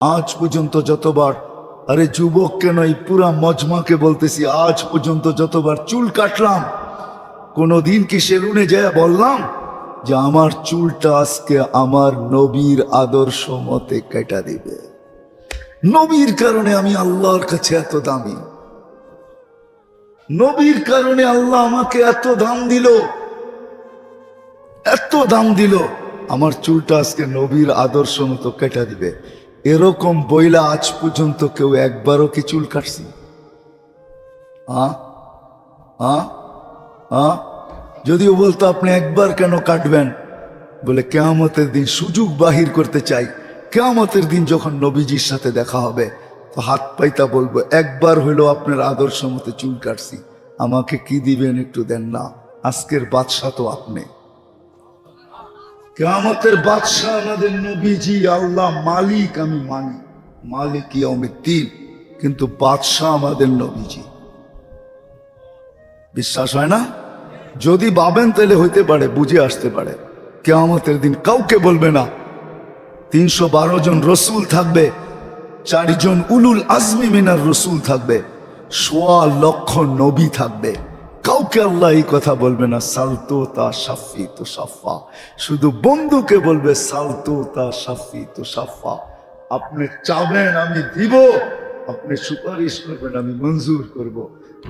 আজ পর্যন্ত যতবার, আরে যুবক কেন, এই পুরা মজমাকে বলতেছি, আজ পর্যন্ত যতবার চুল কাটলাম, কোনোদিন কি সেলুনে যায় বললাম যে আমার চুলটা আজকে আমার নবীর আদর্শ মতে কেটে দিবে? নবীর কারণে আমি আল্লাহর কাছে এত দামি, নবীর কারণে আল্লাহ আমাকে এত দাম দিল, এত দাম দিল, আমার চুলটা আজকে নবীর আদর্শ মতো কেটে দিবে। এরকম বইলা আজ পর্যন্ত কেউ একবারও কি চুল কাটছি? যদিও বলতো আপনি একবার কেন কাটবেন, বলে কিয়ামতের দিন সুযোগ বাহির করতে চাই, কিয়ামতের দিন যখন নবীজির সাথে দেখা হবে তো হাত পাইতা বলবো একবার হইলো আপনার আদর্শ মতে চুল কাটছি, আমাকে কি দিবেন একটু দেন না। আজকের বাদশাহ তো আপনি, কিয়ামতের বাদশাহ আমাদের নবীজি, আল্লাহ মালিক আমি মানি, মালিক ইয়াউমিদ্দিন, কিন্তু বাদশাহ আমাদের নবীজি। বিশ্বাস হয় না? যদি ভাবেন তাহলে হইতে পারে, বুঝে আসতে পারে। কিয়ামতের দিন কাউকে বলবে না 312 জন রসুল থাকবে, 4 জন উলুল আজমি মিনার রসুল থাকবে, 1.25 লক্ষ নবী থাকবে, কাউকে আল্লাহ এই কথা বলবে না সালতো তা সাফি তো সাফা, শুধু বন্ধুকে বলবে সালতো তা সাফি তো সাফা। আপনি চাবেন আমি দিব, আপনি সুপারিশ করবেন আমি মঞ্জুর করব।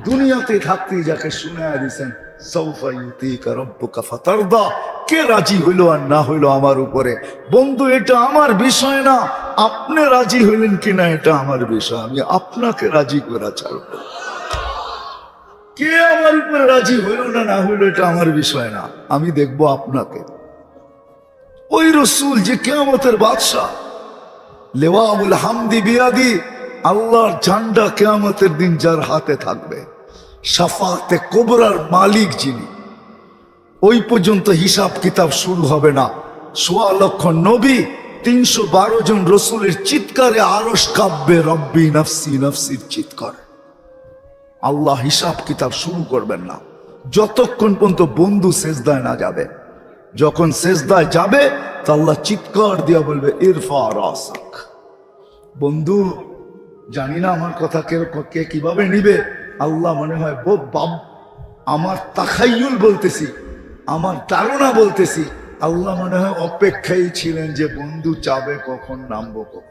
দুনিয়াতে থাকতে যাকে শুনায়া দিয়েছেন সৌফা ইউতিকা রাব্বুকা ফাতারদা, কে রাজি হইল আর না হইল আমার উপরে, বন্ধু এটা আমার বিষয় না, আপনি রাজি হইলেন কিনা এটা আমার বিষয়, আমি আপনাকে রাজি করা ছাড়ব। কে আমার উপরে রাজি হইল না না হইল এটা আমার বিষয় না, আমি দেখবো আপনাকে। ওই রসুল যে কিয়ামতের বাদশাহ, লেওয়াউল হামদি বিয়াদি, আল্লাহর ঝান্ডা কিয়ামতের দিন যার হাতে থাকবে, শাফাতে কুবরার মালিক যিনি, ওই পর্যন্ত হিসাব কিতাব শুরু হবে না। 1.25 লক্ষ নবী, 312 জন রসুলের চিৎকারে আরশ কাঁপবে, রব্বি নফসি নফসির চিৎকার। আল্লাহ হিসাব কিতাব শুরু করবেন না যতক্ষণ পর্যন্ত বন্ধু সেজদায় না যাবে। যখন সেজদায় যাবে তা আল্লাহ চিৎকার দিয়া বলবে ইরফা রাসাক। বন্ধু জানি না আমার কথা কে কিভাবে নিবে, আল্লাহ মনে হয় আমার তাখাইয়ুল বলতেছি, আমার ধারণা বলতেছি, আল্লাহ মনে হয় অপেক্ষায় ছিলেন যে বন্ধু চাবে কখন নামবো, কখন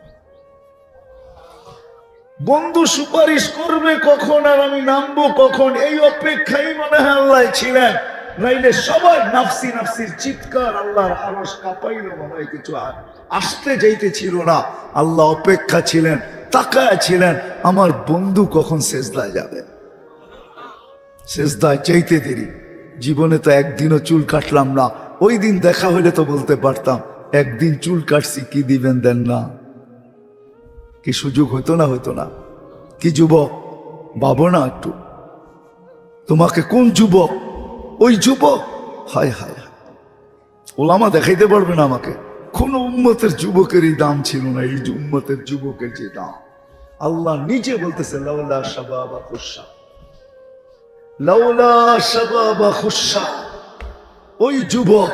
বন্ধু সুপারিশ করবে কখন আর আমি নামবো কখন, এই অপেক্ষায় মনে হয় আল্লাহ ছিলেন। নাইলে সবাই নাফসি নাফসির চিৎকার, আল্লাহর আরশ কাঁপাইল, মনে হয় কিছু আসতে যাইতে ছিল না। আল্লাহ অপেক্ষা ছিলেন, তাকায় ছিলেন আমার বন্ধু কখন সেজদায় যাবে। সেজদায় চাইতে দেরি, জীবনে তো একদিনও চুল কাটলাম না, ওই দিন দেখা হইলে তো বলতে পারতাম একদিন চুল কাটছি, কি দিবেন দেন না, কি সুযোগ হইতো না, হইতো না? কি যুবক ভাবো না একটু, তোমাকে কোন যুবক, ওই যুবক, হায় হায় হায়, ওলামা দেখাইতে পারবে না আমাকে কোন উম্মতের যুবকের এই দাম ছিল না, এই উম্মতের যুবকের যে দাম। আল্লাহ নিজে বলতেছে লাউলা শাবাবা খুশা, লাউলা শাবাবা খুশা, ওই যুবক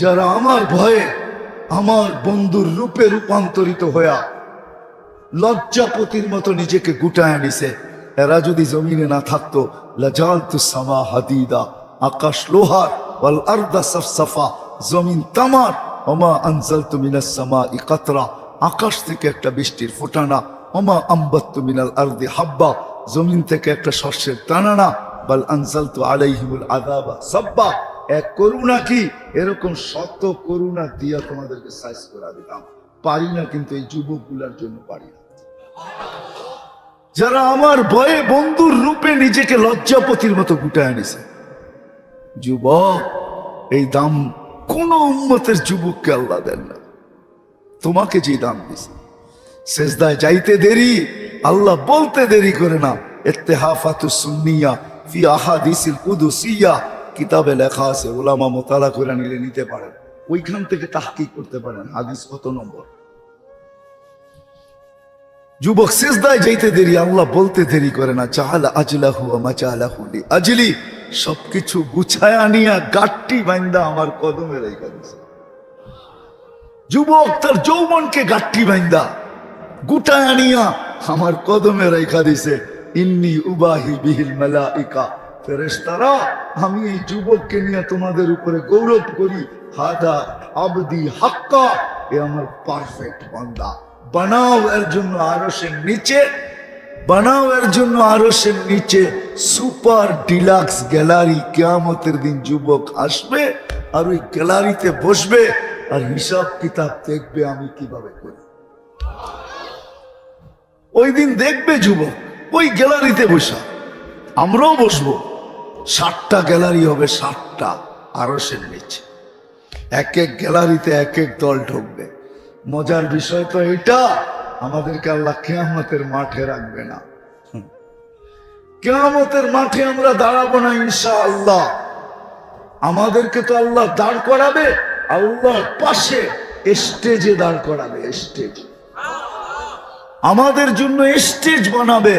যারা আমার ভয়ে আমার বন্ধুর রূপে রূপান্তরিত হইয়া লজ্জাপতির মতো নিজেকে গুটায় নিছে, এরা যদি জমিনে না থাকতো লাজালতু সামা হাদিদা, আকাশ লোহার, ওয়াল আরদা সাফসাফা, জমিন তামার, ওমা আনজালতু মিনাস সামাই কাতরা, আকাশ থেকে একটা বৃষ্টির ফোঁটানা, ওমা আম্বাততু মিনাল আরদি হাব্বা, জমিন থেকে একটা শস্যের দানা, বাল আনজালতু আলাইহিমুল আযাবা সাব্বা, এক করুণা কি এরকম শত করুণা দিয়া তোমাদেরকে সাইজ করে দিলাম, পারি না কিন্তু এই যুবকগুলার জন্য পারি না, যারা আমার ভয়ে বন্ধুর রূপে নিজেকে লজ্জাপতির মতো গুটায় আনিছে। যুবক এই দাম কোন উম্মতের যুবককে আল্লাহ দেন না, তোমাকে যে দাম দিছে। সেজদায় যাইতে দেরি, আল্লাহ বলতে দেরি করে না। ইত্তেহাফাতুস সুন্নিয়া ফি আহাদিসিল কুদুসিয়া কিতাবে লেখা আছে, উলামা মুতালা করে নিলে নিতে পারেন, ওইখান থেকে তাহকিক করতে পারেন হাদিস কত নম্বর। যুবক সেজদায় যাইতে দেরি, আল্লাহ বলতে দেরি করে না। চাহালা আজলাহু ওয়া মাজালাহু লি আজলি, সবকিছু গুছায়া নিয়া গাট্টি বাইন্দা আমার কদমে রাইখা দিয়েছে। যুবক তার যৌবনকে গাট্টি বাইন্দা গুটায় আনিয়া আমার কদমে রেখা দিছে। ইন্নি উবাহি বিহিল মালাইকা, ফেরেশতারা আমি এই যুবককে নিয়ে তোমাদের উপরে গৌরব করি। হাদা আবদি হাক্কা, এ আমার পারফেক্ট বান্দা। বানাও এর জন্য আরশের নিচে, বানাও এর জন্য আরশের নিচে সুপার ডিলাক্স গ্যালারি। কিয়ামতের দিন যুবক আসবে আর ওই গ্যালারিতে বসবে আর হিসাব কিতাব দেখবে আমি কিভাবে করি। ওই দিন দেখবে যুবক ওই গ্যালারিতে বসা, আমরাও বসবো। 60টা গ্যালারি হবে, 60টা আরশের নিচে। এক এক গ্যালারিতে এক এক দল ঢুকবে। মজার বিষয় তো এটা, আমাদেরকে আল্লাহ কিয়ামতের মাঠে রাখবে না। কিয়ামতের মাঠে আমরা দাঁড়াবো না ইনশাআল্লাহ। আমাদেরকে তো আল্লাহ দাঁড় করাবে আল্লাহর পাশে, স্টেজে দাঁড় করাবে। স্টেজ আমাদের জন্য স্টেজ বানাবে।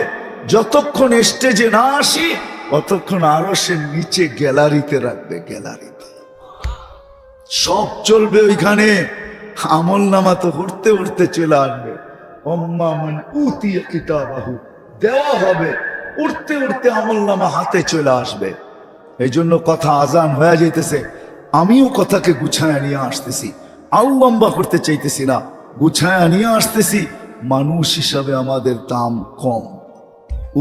যতক্ষণ স্টেজে না আসি ততক্ষণ আরশের নিচে গ্যালারিতে রাখবে। গ্যালারিতে সব চলবে ওইখানে। আমল নামা তো উঠতে উঠতে চলে আসবে। কিতাবাহু দেওয়া হবে, উঠতে উঠতে আমল নামা হাতে চলে আসবে। এই জন্য কথা আজান হয়ে যাইতেছে, আমিও কথাকে গুছায় নিয়ে আসতেছি। আউ লম্বা করতে চাইতেছি না, গুছায় নিয়ে আসতেছি। মানুষ হিসাবে আমাদের দাম কম,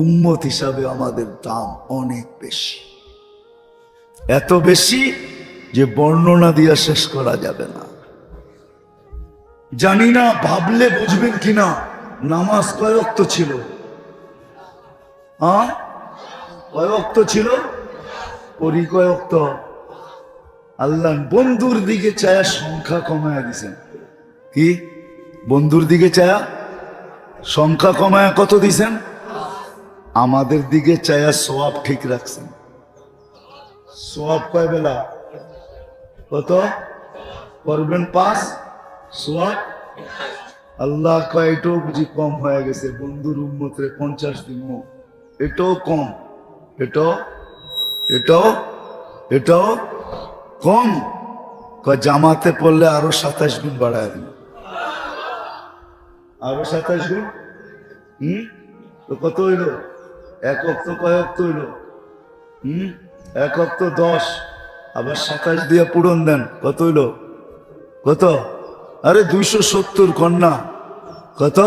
উম্মত হিসাবে আমাদের দাম অনেক বেশি। এত বেশি যে বর্ণনা দিয়া শেষ করা যাবে না। জানি না ভাবলে বুঝবেন কিনা, নামাজ কয় ওয়াক্ত ছিল? কয় ওয়াক্ত ছিল? পরি কয় ওয়াক্ত? আল্লাহ বন্ধুর দিকে চায়া সংখ্যা কমায়া দিছেন। কি বন্ধুর দিকে চায়া সংখ্যা কমায়া কত দিছেন? আমাদের দিকে চায়া সওয়াব ঠিক রাখছেন। সওয়াব কয় বেলা? কত করবেন? 5 সওয়াব। আল্লাহ কয় এটাও বুঝি কম হয়ে গেছে, বন্ধুর উম্মতরে 50 দিন, এটাও কম, এটাও কম। কয় জামাতে পড়লে আরো 27 গুণ বাড়ায় দিন। আরো 27 গুণ। তো কত হইল? এক ওয়াক্ত কয় ওয়াক্ত হইল? এক ওয়াক্ত 10, আবার 27 দিয়ে পূরণ দেন, কত হইল? কত? আরে 270 কন্যা। কত?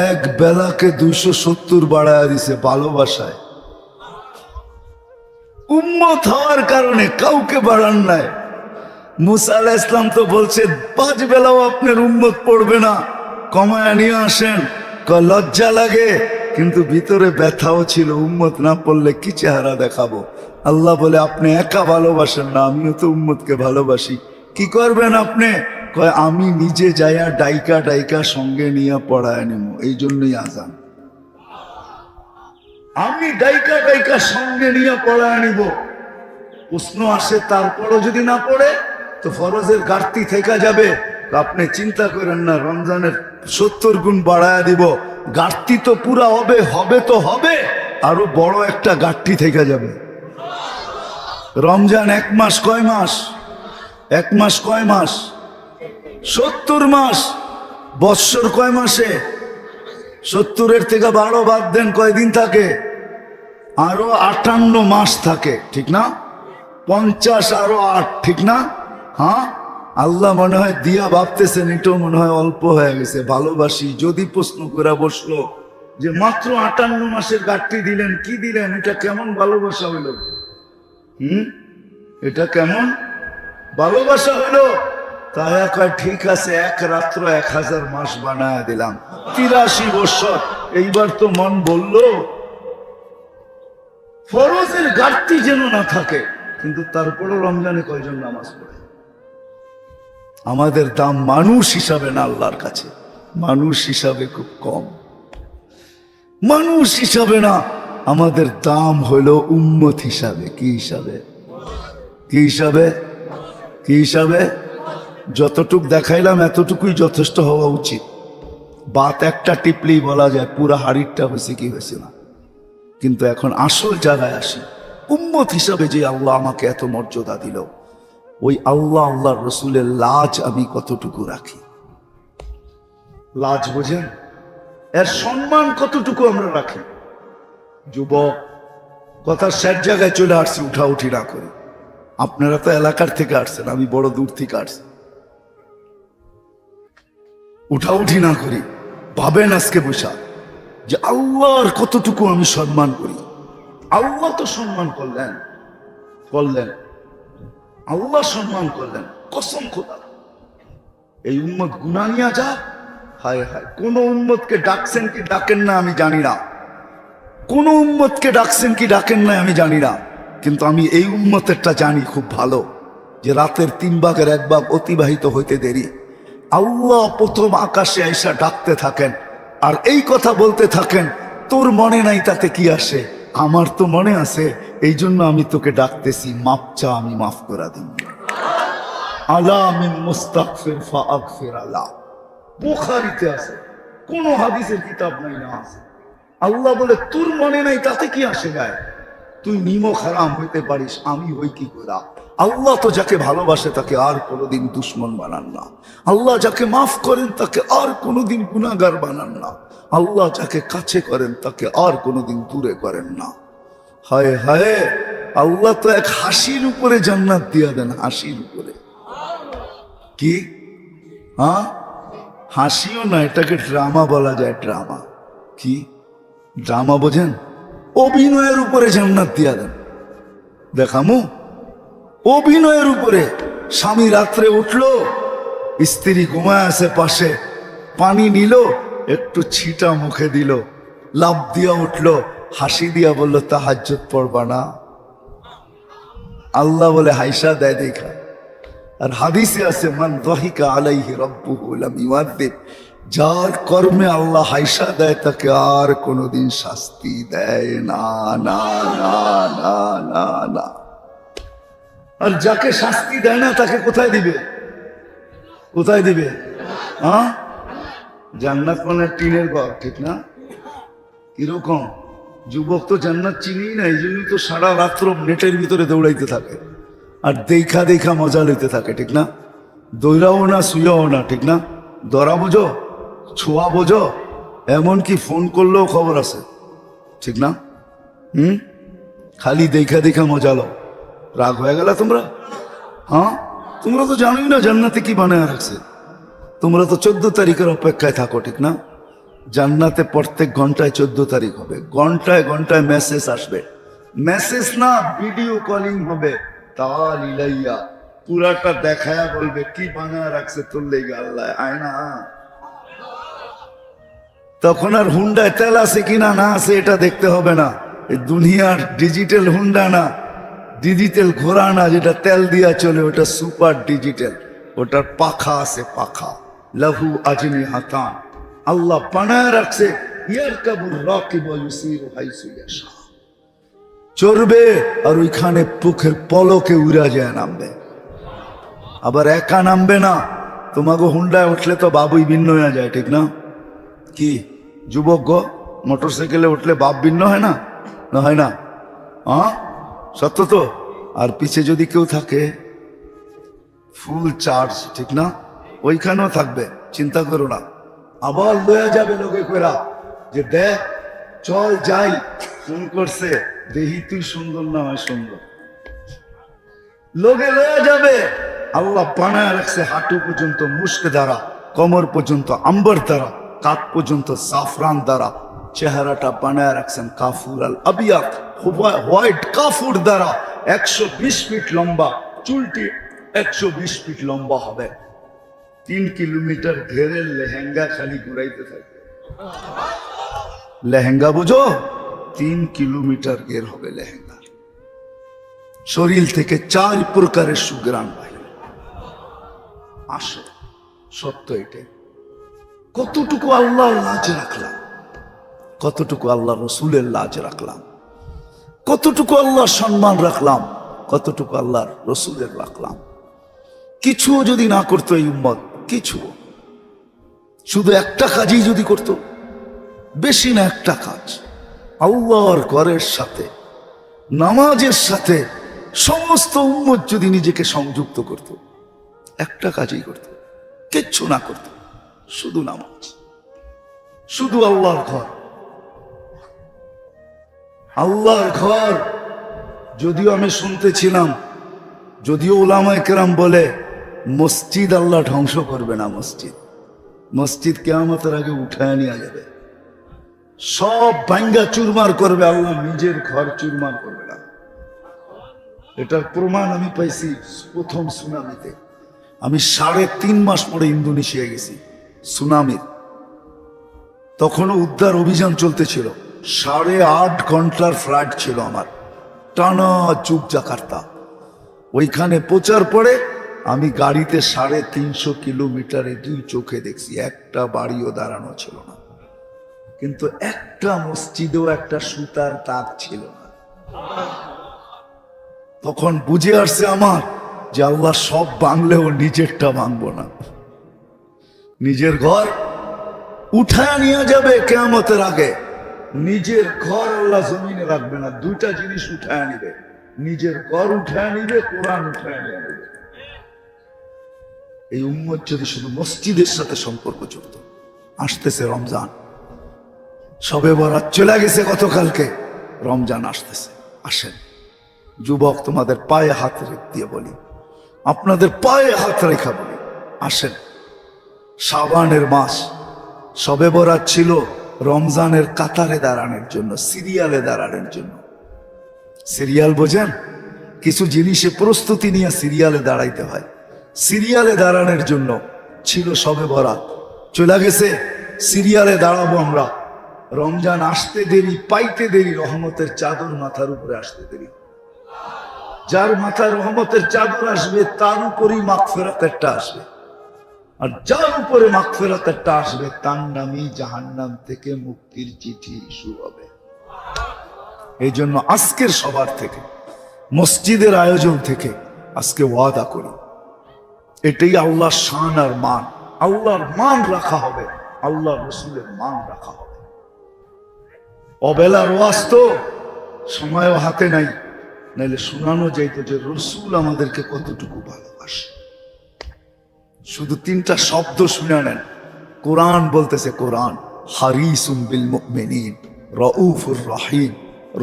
এক বেলাকে 270 বাড়ায় দিছে ভালোবাসায়। উম্মত হওয়ার কারণে কাউকে বাড়ান নাই। মুসা আলাইহিস সালাম তো বলছে 5 বেলাও আপনার উম্মত পড়বে না, কমায়া নিয়ে আসেন। লজ্জা লাগে, কিন্তু ভিতরে ব্যথাও ছিল, উম্মত না পড়লে কি চেহারা দেখাবো। আল্লাহ বলে আপনি একা ভালোবাসেন না, আমিও তো উম্মতকে ভালোবাসি। কি করবেন আপনি? কয় আমি নিজে যাইয়া ডাইকা ডাইকা সঙ্গে নিয়ে পড়ায় নেব। এই জন্যই আজান, আমি ডাইকা ডাইকা সঙ্গে নিয়ে পড়ায় নিব। প্রশ্ন আসে তারপরও যদি না পড়ে তো ফরজের ঘাটতি থেকে যাবে। আপনি চিন্তা করেন না, রমজানের 70 গুণ বাড়ায় দিব। ঘাটতি তো পুরা হবে, হবে তো হবে, আরো বড় একটা ঘাটতি থেকে যাবে। রমজান 1 মাস কয় মাস? 1 মাস কয় মাস? 70 মাস। বৎসর কয় মাসে? 70-এর থেকে 12 বাদ দেন, কয়দিন থাকে? আরো 58 মাস থাকে, ঠিক না? 50 আরো 8, ঠিক না? হ্যাঁ, আল্লাহ মনে হয় দিয়া ভাবতেছেন এটাও মনে হয় অল্প হয়ে গেছে। ভালোবাসি যদি প্রশ্ন করে বসলো যে মাত্র 58 মাসের ঘাটতি দিলেন, কি দিলেন? এটা কেমন ভালোবাসা হইল? এটা কেমন ভালোবাসা হইল? তাই কয় ঠিক আছে, 1 রাত্র 1000 মাস বানায় দিলাম, 83 বছর। এইবার তো মন বলল ফরজের ঘাটতি যেন না থাকে, কিন্তু তারপরও রমজানে কয়জন নামাজ পড়ে? আমাদের দাম মানুষ হিসাবে না আল্লাহর কাছে, মানুষ হিসাবে খুব কম। মানুষ হিসাবে না, আমাদের দাম হলো উম্মত হিসাবে। কি হিসাবে? কি হিসাবে? কি হিসাবে? যতটুক দেখাইলাম এতটুকুই যথেষ্ট হওয়া উচিত। বাত একটা টিপলেই বলা যায় পুরা হাড়িরটা হয়েছে কি হয়েছে না। কিন্তু এখন আসল জায়গায় আসি, উম্মত হিসাবে যে আল্লাহ আমাকে এত মর্যাদা দিল, ওই আল্লাহ আল্লাহর রসুলের লাজ আমি কতটুকু রাখি? লাজ বোঝেন? এর সম্মান কতটুকু আমরা রাখি? যুবক, কথা শেষ জায়গায় চলে আসছি, উঠাউঠি না করি। আপনারা তো এলাকার থেকে আসছেন, আমি বড় দূর থেকে আসছি। উঠাউঠি না করি, ভাবেন আজকে বসা যে আল্লাহর কতটুকু আমি সম্মান করি। আল্লাহ তো সম্মান করলেন, আল্লাহ সম্মান করলেন, কসম খোদা। এই উম্মত গুনাহ নিয়ে যা, হায় হায়, কোন উম্মতকে ডাকছেন কি ডাকেন না আমি জানি না, কোন উম্মতকে ডাকছেন কি ডাকেন না আমি জানি না, কিন্তু আমি এই উম্মতেরটা জানি খুব ভালো, যে রাতের 3 ভাগের 1 ভাগ অতিবাহিত হইতে দেরি আল্লাহ প্রথম আকাশে আইসা ডাকতে থাকেন, আর এই কথা বলতে থাকেন, তোর মনে নাই তাতে কি আসে, আমার তো মনে আছে, এই জন্য আমি তোকে ডাকতেছি, মাপ চা, আমি মাফ করে দিব। আলা মিন মুস্তাগফির ফাগফির আলা, বুখারীতে আছে, কোন হাদিসের কিতাব নাই না আছে। আল্লাহ বলে তোর মনে নাই তাতে কি আসে যায়, তুই নিমক হারাম হইতে পারিস, আমি হই কি করা। আল্লাহ তো যাকে ভালোবাসে তাকে আর কোনোদিন দুশ্মন বানান না, আল্লাহ যাকে মাফ করেন তাকে আর কোনোদিন গুনাহগার বানান না, আল্লাহ যাকে কাছে করেন তাকে আর কোনোদিন দূরে করেন না। হায় হায়, আল্লাহ তো এক হাসির উপরে জান্নাত দিয়া দেন, হাসির উপরে। কি? হ্যাঁ, হাসিও না, এটাকে ড্রামা বলা যায়, ড্রামা। কি ড্রামা বোঝেন? অভিনয়ের উপরে জান্নাত দিয়া দেন। দেখামু অভিনয়ের উপরে। স্বামী রাত্রে উঠলো, স্ত্রী ঘুমায় আছে পাশে, পানি নিল, একটু ছিটা মুখে দিল, লাভ দিয়া উঠলো, হাসি দিয়া বলল তাহাজ্জুদ পড়বা না? আল্লাহ বলে হাইসা দেয় দেখা। আর হাদিসে আছে, মান দাহিকা আলাইহি রাব্বুহু লাম ইউআযিব, যার কর্মে আল্লাহ হাইসা দেয় তাকে আর কোনোদিন শাস্তি দেয় না, না না না না না। আর যাকে শাস্তি দেয় না তাকে কোথায় দিবে? কোথায় দিবে? হ্যাঁ, জান্নাত মানে টিনের ঘর, ঠিক না? কিরকম? যুবক তো জান্নাত চিনি না, এই জন্যই তো সারা রাত্র নেটের ভিতরে দৌড়াইতে থাকে আর দেখা দেখা মজা লইতে থাকে, ঠিক না? দৌড়াও না, শুয়াও না, ঠিক না? ধরা বোঝো, ছোঁয়া বোঝো, এমনকি ফোন করলেও খবর আছে, ঠিক না? খালি দেখা দেখা মজা লো। রাগ হয়ে গেল তোমরা? হ্যাঁ, তোমরা তো জানোই না জান্নাতে কি বানায় রাখছে। তোমরা তো 14 তারিখের অপেক্ষায় থাকো, ঠিক না? জান্নাতে প্রত্যেক ঘন্টায় 14 তারিখ হবে, ঘন্টায় ঘন্টায় মেসেজ আসবে, মেসেজ না ভিডিও কলিং হবে, তাল ইলাইয়া, পুরাটা দেখায়া বলবে কি বানায় রাখছে তোর লেগে আল্লাহ, আয় না। তখন আর হুন্ডায় তেল আছে কিনা না আছে এটা দেখতে হবে না, এই দুনিয়ার ডিজিটাল হুন্ডা না, ডিজিটাল ঘোড়া না, যেটা তেল দিয়া চলে, ওটা সুপার ডিজিটাল, ওটার পাখা আছে, পাখা, লাহু আজনি হাতান, আল্লাহ বানায় রাখছে, ইয়ারকাবুর রাকিব ইউসিরু হাইসু ইয়াশা, চড়বে আর ওইখানে চোখের পলকে উড়া যায় নামবে। আবার একা নামবে না, তোমাকে হুন্ডায় উঠলে তো বাবুই ভিন্ন হয়ে যায়, ঠিক না? কি যুবক গো, মোটরসাইকেলে উঠলে বাপ ভিন্ন হয় না? না হয় না? হ্যাঁ, সত্য তো। আর পিছে যদি কেউ থাকে ফুল চার্জ, ঠিক না, ওইখানেও থাকবে, চিন্তা করো না। আবার লয়ে যাবে লোকে কইরা যে দেখ চল যাই, ফোন করছে, দেহি তুই সুন্দর না হয় সুন্দর, লোকে লয়ে যাবে। আল্লাহ বানায় রাখছে হাঁটু পর্যন্ত মুস্ক দ্বারা, কোমর পর্যন্ত আম্বর দ্বারা, কাক পর্যন্ত জাফরান দ্বারা, চেহারাটা বানায় রাখছেন কাফুর আল আবিয়াত, হোয়াইট কাফুর দ্বারা, 120 ফিট লম্বা, চুলটি 120 ফিট লম্বা হবে, 3 কিলোমিটার ঘেরের লেহেঙ্গা খালি ঘুরাইতে থাকে। লেহেঙ্গা বুঝো? 3 কিলোমিটার ঘের হবে লেহেঙ্গা, শরীর থেকে 4 প্রকারের সুগ্রাণ বাইরে আসে। সত্য এটাই। কতটুকু আল্লাহর লাজ রাখলাম, কতটুকু আল্লাহ রসুলের লাজ রাখলাম, কতটুকু আল্লাহর সম্মান রাখলাম, কতটুকু আল্লাহর রসুলের রাখলাম। কিছুও যদি না করতো এই উম্মত, কিছু, শুধু একটা কাজই যদি করত, বেশি না, একটা কাজ, আল্লাহর ঘরের সাথে, নামাজের সাথে সমস্ত উম্মত যদি নিজেকে সংযুক্ত করত, একটা কাজই করত, কিচ্ছু না করত, শুধু নামাজ। শুধু আল্লাহর ঘর, আল্লাহর ঘর। যদিও আমি শুনতেছিলাম, যদিও উলামায়ে কেরাম বলে মসজিদ আল্লাহ ধ্বংস করবে না, মসজিদ কিয়ামতের আগে উঠায় নিয়ে যাবে, সব ভাঙ্গা চুরমার করবে, আল্লাহ নিজের ঘর চুরমার করবে না। এটার প্রমাণ আমি পাইছি প্রথম সুনামিতে। আমি 3.5 মাস পরে ইন্দোনেশিয়া গেছি সুনামির, তখনও উদ্ধার অভিযান চলতেছিল। 8.5 ঘন্টার ফ্লাইট ছিল আমার, টানা যুগ জাকার্তা। ওইখানে পৌঁছার পরে আমি গাড়িতে 350 কিলোমিটারে 2 চোখে দেখছি, একটা বাড়িও দাঁড়ানো ছিল না, কিন্তু একটা মসজিদেও একটা সুতার তার ছিল না। তখন বুঝে আসছে আমার যে আল্লাহ সব ভাঙলেও নিজেরটা ভাঙবো না। নিজের ঘর উঠায় নিয়ে যাবে কিয়ামতের আগে, নিজের ঘর আল্লাহ জমিনে রাখবে না। 2টা জিনিস উঠায় নিবে, নিজের ঘর উঠায় নিবে, কোরআন উঠায় নিয়ে নেবে। এই উম্মত যদি শুধু মসজিদের সাথে সম্পর্ক যুক্ত। আসতেছে রমজান, সবে বরাত চলে গেছে গতকালকে, রমজান আসতেছে। আসেন যুবক, তোমাদের পায়ে হাত দিয়ে বলি, আপনাদের পায়ে হাত রেখা বলি, আসেন। শাবানের মাস, সবে বরাত ছিল রমজানের কাতারে দাঁড়ানোর জন্য, সিরিয়ালে দাঁড়ানোর জন্য। সিরিয়াল বোঝেন? কিছু জিনিসে প্রস্তুতি নিয়ে সিরিয়ালে দাঁড়াইতে হয়। সিরিয়ালে দাঁড়ানোর জন্য ছিল সবে বরাত, চলে গেছে, সিরিয়ালে দাঁড়াবো আমরা। রমজান আসতে দেরি, পাইতে দেরি, রহমতের চাদর মাথার উপরে আসতে দেরি। যার মাথায় রহমতের চাদর আসবে তার উপরই মাগফিরাতেরটা আসবে, আর যার উপরে মাগফিরাতেরটা আসবে তার নামই জাহান্নাম থেকে মুক্তির চিঠি ইস্যু হবে। এই জন্য আজকের সবার থেকে, মসজিদের আয়োজন থেকে আজকে ওয়াদা করি, এটাই আল্লাহর শান আর মান। আল্লাহর মান রাখা হবে, আল্লাহ রসুলের মান রাখা হবে। অবেলার ওয়াজ তো সময়ও হাতে নাই, নাইলে শোনানো যাইতো যে রসুল আমাদেরকে কতটুকু ভালোবাসে। শুধু 3টা শব্দ শুনে নেন। কোরআন বলতেছে, কোরআন হারিসুম বিল মুমিনিন রাউফুর রহিম।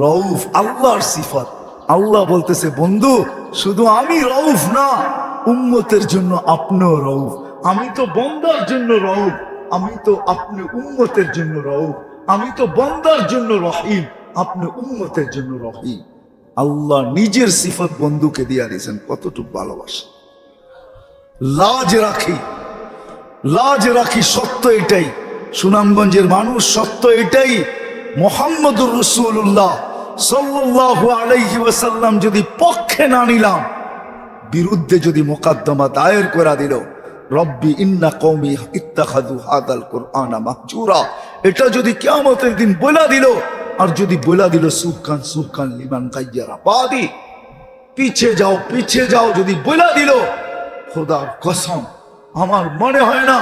রউফ আল্লাহর সিফাত। আল্লাহ বলতেছে, বন্ধু শুধু আমি রউফ না, উম্মতের জন্য আপনিও রউফ। আমি তো বন্দার জন্য রউফ, আমি তো আপনি উম্মতের জন্য রউফ। আমি তো বন্দার জন্য রহিম, আপনি উম্মতের জন্য রহিম। আল্লাহ নিজের সিফাত বন্ধুকে দিয়া দিয়েছেন, কতটুকু ভালোবাসে। লাজ রাখি সত্য এটাই, সুনামগঞ্জের মানুষ সত্য এটাই, মুহাম্মদুর রাসূলুল্লাহ সাল্লাল্লাহু আলাইহি ওয়াসাল্লাম যদি পক্ষে না নিলাম, বিরুদ্ধে যদি মোকদ্দমা দায়ের করে দিল, রব্বি ইন্না কওমি ইত্তাখাযু হাদাল কুরআনা মাহজুরা, এটা যদি কিয়ামতের দিন বলে দিল, আর যদি বলে দিল সুবকান লিমান গায়্যারা বাদি, পিছে যাও যদি বলে দিল, খোদার কসম আমার মনে হয় না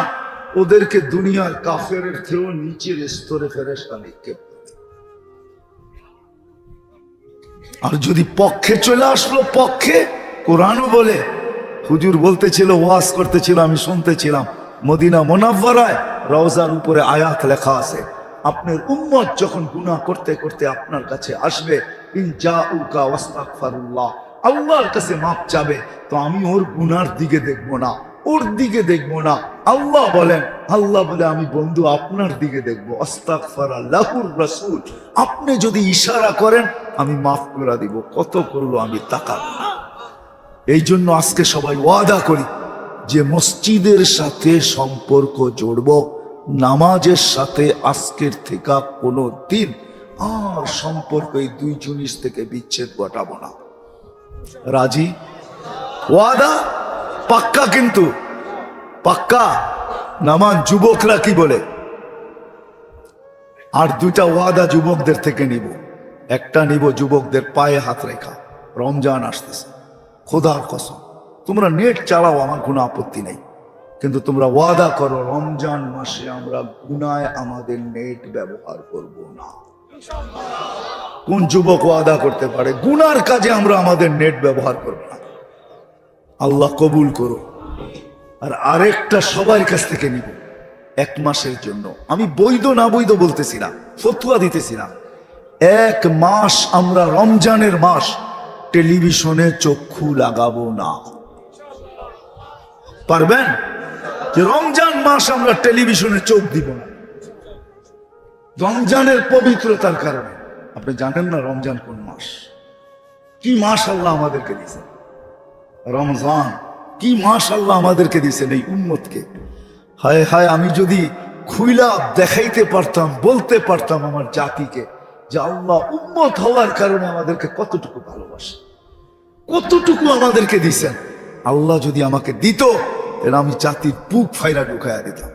ওদেরকে দুনিয়ার কাফেরের থেকেও নিচের স্তরে ফেরেশতা নিক্ষেপ করে। আর যদি পক্ষে চলে আসলো, পক্ষে কোরআনও বলে, হুজুর বলতেছিল, ওয়াজ করতেছিল, আমি শুনতেছিলাম, মদিনা মুনাওয়ারায় রওজার উপরে আয়াত লেখা আছে, আপনার উম্মত যখন গুনাহ করতে করতে আপনার কাছে আসবে, ইন জাউকা ওয়াস্তাগফিরুল্লাহ, আল্লাহর কাছে মাপ চাবে, তো আমি ওর গুনার দিকে দেখবো না, ওর দিকে দেখবো না। আল্লাহ বলে আমি বন্ধু আপনার দিকে দেখবো। আস্তাগফারা লাহুর রাসূল, আপনি যদি ইশারা করেন আমি মাফ করে দিব, কত করলো আমি তাকাবো না। এই জন্য আজকে সবাই ওয়াদা করি যে মসজিদের সাথে সম্পর্ক জড়ব, নামাজের সাথে আজকের থেকে কোনো দিন আর সম্পর্ক, এই 2 জিনিস থেকে বিচ্ছেদ ঘটাবো না। রাজি? ওয়াদা পাক্কা, কিন্তু পাক্কা। নামাজ যুবকরা কি বলে? আর 2টা ওয়াদা যুবকদের থেকে নিব। একটা নিব যুবকদের পায়ে হাত রেখা, রমজান আসতেছে, খোদার কসম তোমরা নেট চালাও, আমার কোনো আপত্তি নেই, কিন্তু তোমরা ওয়াদা করো রমজান মাসে আমরা গুনায় আমাদের নেট ব্যবহার করব না। কোন যুবক ওয়াদা করতে পারে গুনার কাজে আমরা আমাদের নেট ব্যবহার করব না? আল্লাহ কবুল করো। আর আরেকটা সবার কাছ থেকে নিব, 1 মাসের জন্য, আমি বৈধ না বৈধ বলতেছি না, ফতোয়া দিতেছি না, 1 মাস আমরা রমজানের মাস টেলিভিশনে চক্ষু লাগাবো না। পারবেন? যে রমজান মাস আমরা টেলিভিশনে চোখ দিব না, রমজানের পবিত্রতার কারণে। আপনি জানেন না রমজান কোন মাস? কি মাস আল্লাহ আমাদেরকে দিয়েছেন রমজান, কি মাস আল্লাহ আমাদেরকে দিয়েছেন এই উম্মতকে। হায় হায়, আমি যদি খুইলা দেখাইতে পারতাম, বলতে পারতাম আমার জাতিকে যে আল্লাহ উম্মত হওয়ার কারণে আমাদেরকে কতটুকু ভালোবাসে, কতটুকু আমাদেরকে দিছেন। আল্লাহ যদি আমাকে দিত, এর আমি জাতির বুক ফাইরা ঢুকাইয়া দিতাম।